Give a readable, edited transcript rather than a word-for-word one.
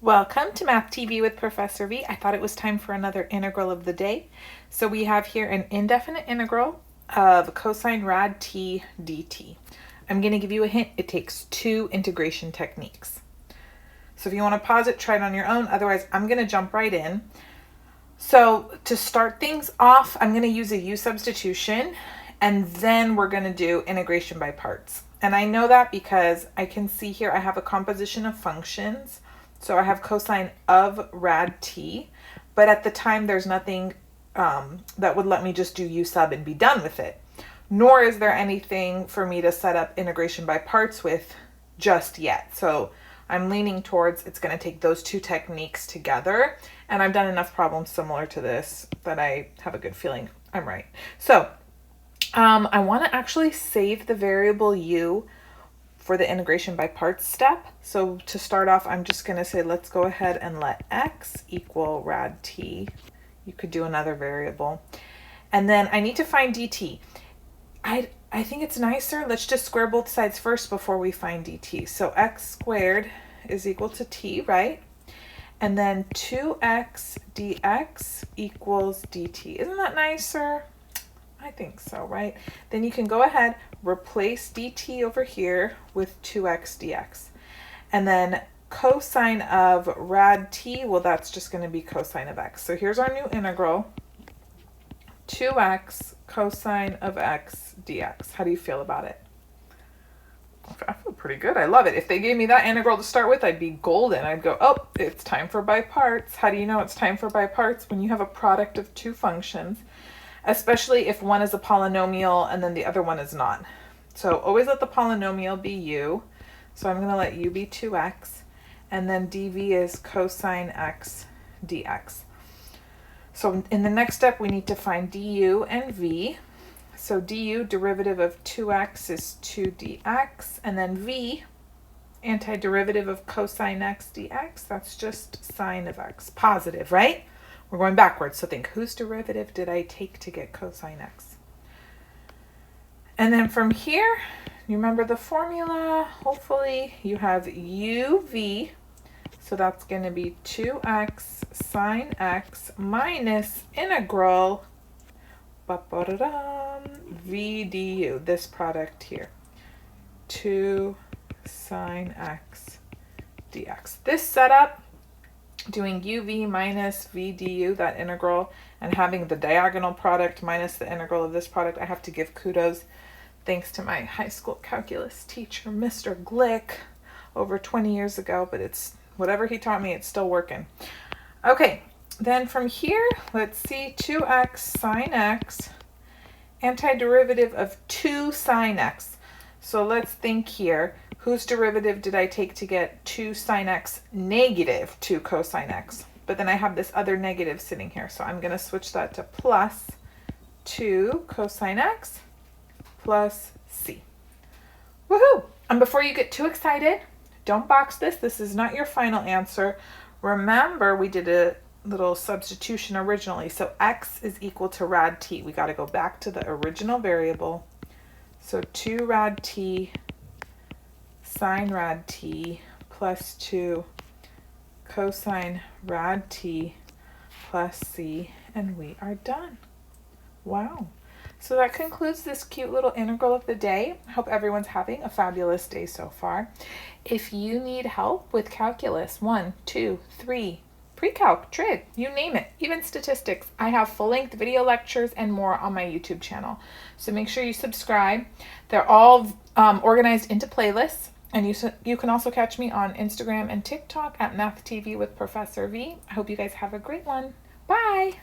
Welcome to Math TV with Professor V. I thought it was time for another integral of the day. So we have here an indefinite integral of cosine rad t dt. I'm going to give you a hint. It takes two integration techniques. So if you want to pause it, try it on your own. Otherwise, I'm going to jump right in. So to start things off, I'm going to use a u substitution, and then we're going to do integration by parts. And I know that because I can see here I have a composition of functions. So I have cosine of rad t, but at the time there's nothing that would let me just do u sub and be done with it. Nor is there anything for me to set up integration by parts with just yet. So I'm leaning towards it's going to take those two techniques together. And I've done enough problems similar to this that I have a good feeling I'm right. So I want to actually save the variable u for the integration by parts step. So to start off, I'm just going to say, let's go ahead and let x equal rad t. You could do another variable. And then I need to find dt. I think it's nicer. Let's just square both sides first before we find dt. So x squared is equal to t, right? And then 2x dx equals dt. Isn't that nicer? I think so, right? Then you can go ahead, replace dt over here with 2x dx. And then cosine of rad t, well, that's just going to be cosine of x. So here's our new integral, 2x cosine of x dx. How do you feel about it? I feel pretty good. I love it. If they gave me that integral to start with, I'd be golden. I'd go, oh, it's time for by parts. How do you know it's time for by parts? When you have a product of two functions, especially if one is a polynomial and then the other one is not. So always let the polynomial be u. So I'm going to let u be 2x. And then dv is cosine x dx. So in the next step, we need to find du and v. So du, derivative of 2x, is 2dx. And then v, antiderivative of cosine x dx, that's just sine of x. Positive, right? We're going backwards, so think, whose derivative did I take to get cosine x? And then from here, you remember the formula, hopefully you have uv, so that's going to be 2x sine x minus integral v du, this product here, 2 sine x dx. This setup, doing uv minus v du, that integral, and having the diagonal product minus the integral of this product, I have to give kudos. Thanks to my high school calculus teacher, Mr. Glick, over 20 years ago, but it's whatever he taught me, it's still working. Okay, then from here, let's see, 2x sine x, antiderivative of 2 sine x. So let's think here. Whose derivative did I take to get 2 sine x negative 2 cosine x? But then I have this other negative sitting here. So I'm going to switch that to plus 2 cosine x plus c. Woohoo! And before you get too excited, don't box this. This is not your final answer. Remember, we did a little substitution originally. So x is equal to rad t. We got to go back to the original variable. So 2 rad t sine rad t plus 2 cosine rad t plus c, and we are done. Wow. So that concludes this cute little integral of the day. I hope everyone's having a fabulous day so far. If you need help with calculus 1, 2, 3, pre-calc, trig, you name it, even statistics, I have full-length video lectures and more on my YouTube channel. So make sure you subscribe. They're all organized into playlists. And you can also catch me on Instagram and TikTok at Math TV with Professor V. I hope you guys have a great one. Bye!